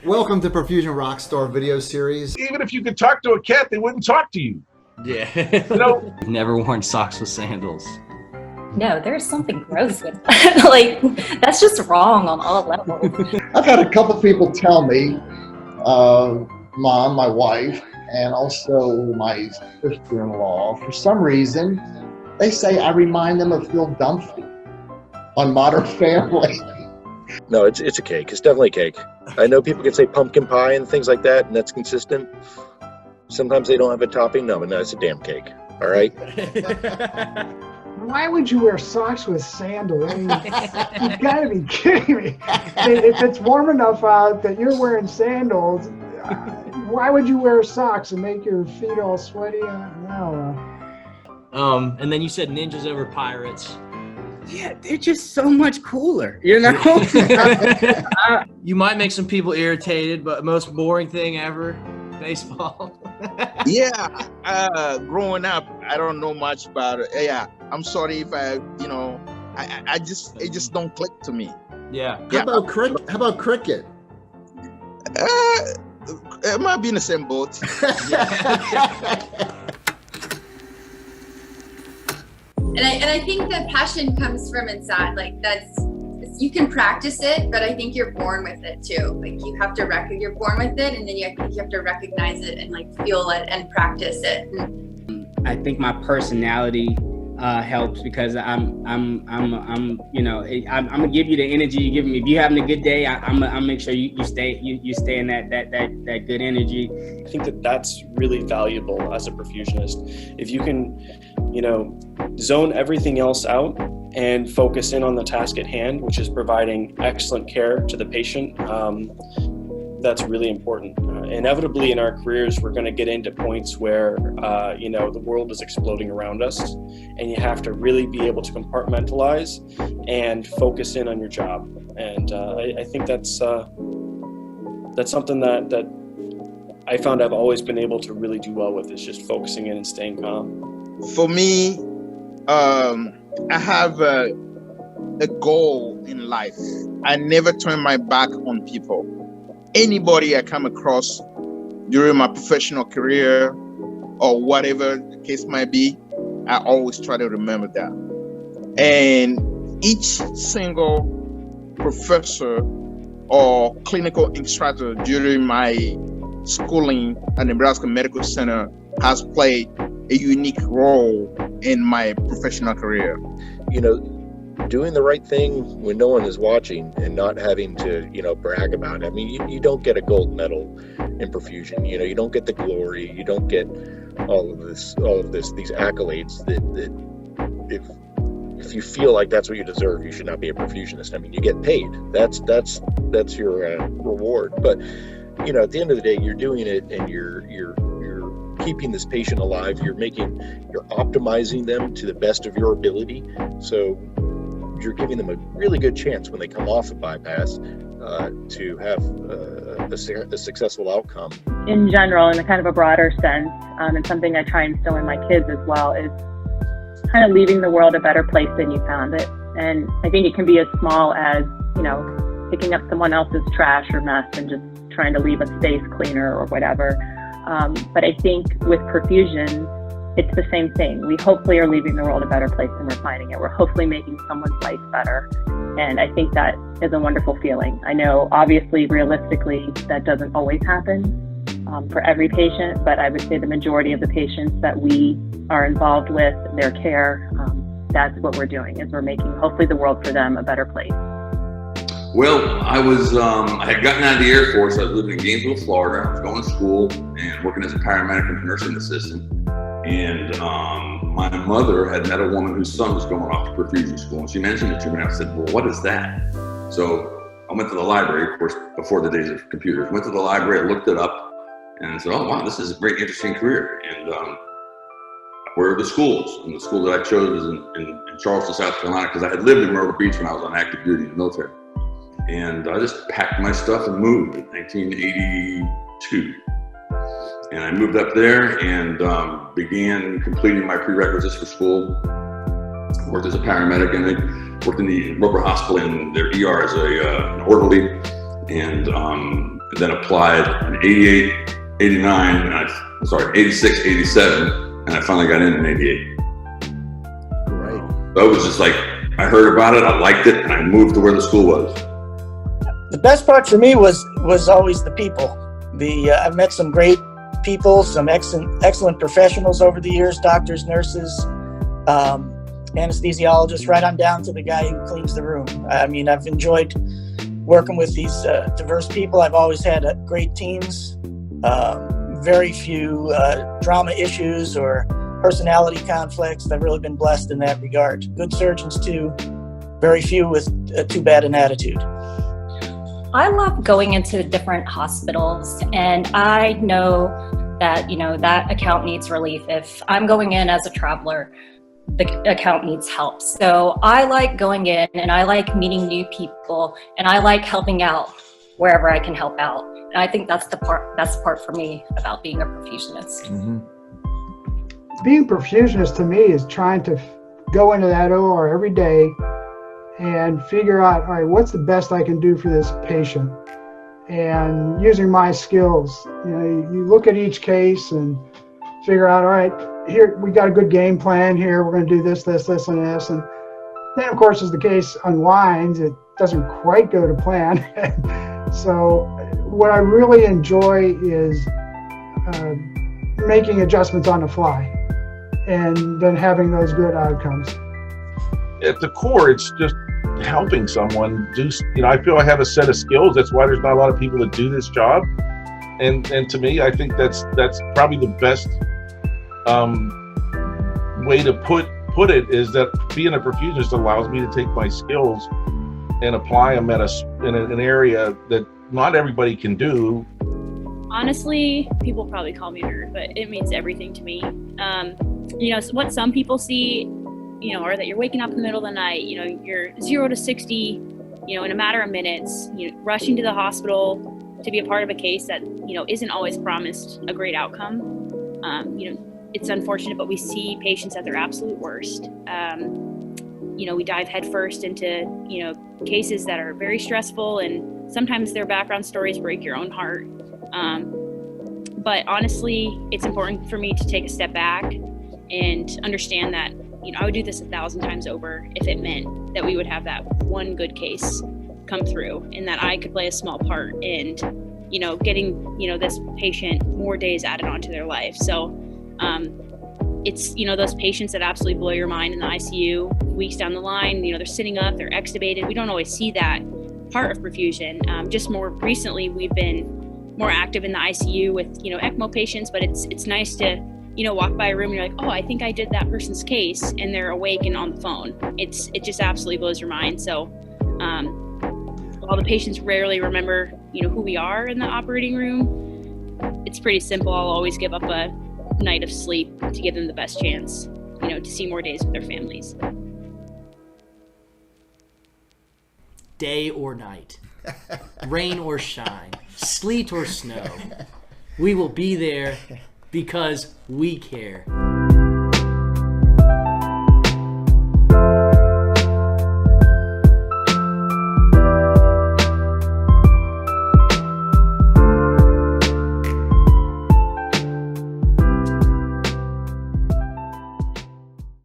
Welcome to Perfusion Rockstar video series. Even if you could talk to a cat, they wouldn't talk to you. Yeah. You know? Never worn socks with sandals. No, there's something gross with that. Like, that's just wrong on all levels. I've had a couple people tell me, Mom, my wife, and also my sister-in-law, for some reason, they say I remind them of Phil Dunphy on Modern Family. No, it's a cake. It's definitely cake. I know people can say pumpkin pie and things like that, and that's consistent. Sometimes they don't have a topping. No, but no, it's a damn cake. All right? Why would you wear socks with sandals? I mean, you've got to be kidding me. If it's warm enough out that you're wearing sandals, why would you wear socks and make your feet all sweaty? No. And then you said ninjas over pirates. Yeah, they're just so much cooler, you know? You might make some people irritated, but most boring thing ever, baseball. Yeah, growing up, I don't know much about it. Yeah, I'm sorry if it just don't click to me. Yeah. How about cricket? It might be in the same boat. And I think that passion comes from inside. Like you can practice it, but I think you're born with it too. Like you have to you're born with it, and then you have to recognize it and like feel it and practice it. I think my personality helps because I'm gonna give you the energy you give me. If you're having a good day, I'm gonna make sure you stay in that good energy. I think that's really valuable as a perfusionist. If you can, zone everything else out and focus in on the task at hand, which is providing excellent care to the patient, that's really important. Inevitably in our careers, we're going to get into points where, the world is exploding around us, and you have to really be able to compartmentalize and focus in on your job. And I think that's something that I found I've always been able to really do well with, is just focusing in and staying calm. For me, I have a goal in life. I never turn my back on people. Anybody I come across during my professional career or whatever the case might be, I always try to remember that. And each single professor or clinical instructor during my schooling at Nebraska Medical Center has played a unique role in my professional career. Doing the right thing when no one is watching and not having to, brag about it. I mean, you don't get a gold medal in perfusion. You don't get the glory. You don't get all of these accolades that if you feel like that's what you deserve, you should not be a perfusionist. I mean, you get paid. That's your reward. But, at the end of the day, you're doing it and you're keeping this patient alive. You're optimizing them to the best of your ability. So you're giving them a really good chance when they come off a bypass to have a successful outcome. In general, in a kind of a broader sense, and something I try and instill in my kids as well, is kind of leaving the world a better place than you found it. And I think it can be as small as, picking up someone else's trash or mess and just trying to leave a space cleaner or whatever. But I think with perfusion, it's the same thing. We hopefully are leaving the world a better place than we're finding it. We're hopefully making someone's life better. And I think that is a wonderful feeling. I know, obviously, realistically, that doesn't always happen for every patient, but I would say the majority of the patients that we are involved with, their care, that's what we're doing, is we're making, hopefully, the world for them a better place. Well, I had gotten out of the Air Force. I was living in Gainesville, Florida. I was going to school and working as a paramedic and nursing assistant. And my mother had met a woman whose son was going off to perfusion school. And she mentioned it to me, and I said, well, what is that? So I went to the library, of course, before the days of computers. Went to the library, I looked it up, and I said, oh, wow, this is a great, interesting career. And where are the schools? And the school that I chose was in Charleston, South Carolina, because I had lived in Myrtle Beach when I was on active duty in the military. And I just packed my stuff and moved in 1982. And I moved up there and began completing my prerequisites for school. Worked as a paramedic, and I worked in the Roper Hospital in their ER as an orderly. And then applied in 88, 89, and 86, 87, and I finally got in 88. Great. So it was just like, I heard about it, I liked it, and I moved to where the school was. The best part for me was always the people. I've met some great people, some excellent professionals over the years, doctors, nurses, anesthesiologists, right on down to the guy who cleans the room. I mean, I've enjoyed working with these diverse people. I've always had great teams, very few drama issues or personality conflicts. I've really been blessed in that regard. Good surgeons too, very few with too bad an attitude. I love going into different hospitals, and I know that, that account needs relief. If I'm going in as a traveler, the account needs help. So I like going in, and I like meeting new people, and I like helping out wherever I can help out. And I think that's the part for me about being a perfusionist. Mm-hmm. Being a perfusionist to me is trying to go into that OR every day and figure out, all right, what's the best I can do for this patient? And using my skills, you look at each case and figure out, all right, here, we got a good game plan here. We're going to do this, this, this, and this. And then, of course, as the case unwinds, it doesn't quite go to plan. So what I really enjoy is making adjustments on the fly and then having those good outcomes. At the core, it's just helping someone do, I feel I have a set of skills. That's why there's not a lot of people that do this job. And to me, I think that's probably the best way to put it, is that being a perfusionist allows me to take my skills and apply them in an area that not everybody can do. Honestly, people probably call me a nerd, but it means everything to me. What some people see, or that you're waking up in the middle of the night, you're 0 to 60, in a matter of minutes, rushing to the hospital to be a part of a case that, isn't always promised a great outcome. It's unfortunate, but we see patients at their absolute worst. We dive headfirst into, cases that are very stressful, and sometimes their background stories break your own heart. But honestly, it's important for me to take a step back and understand that, I would do this 1,000 times over if it meant that we would have that one good case come through, and that I could play a small part in, getting, this patient more days added onto their life. So it's, those patients that absolutely blow your mind in the ICU, weeks down the line, they're sitting up, they're extubated. We don't always see that part of perfusion. Just more recently, we've been more active in the ICU with, ECMO patients, but it's nice to, walk by a room and you're like, oh, I think I did that person's case, and they're awake and on the phone. It just absolutely blows your mind. So while the patients rarely remember, who we are in the operating room, it's pretty simple. I'll always give up a night of sleep to give them the best chance, to see more days with their families. Day or night, rain or shine, sleet or snow, we will be there because we care.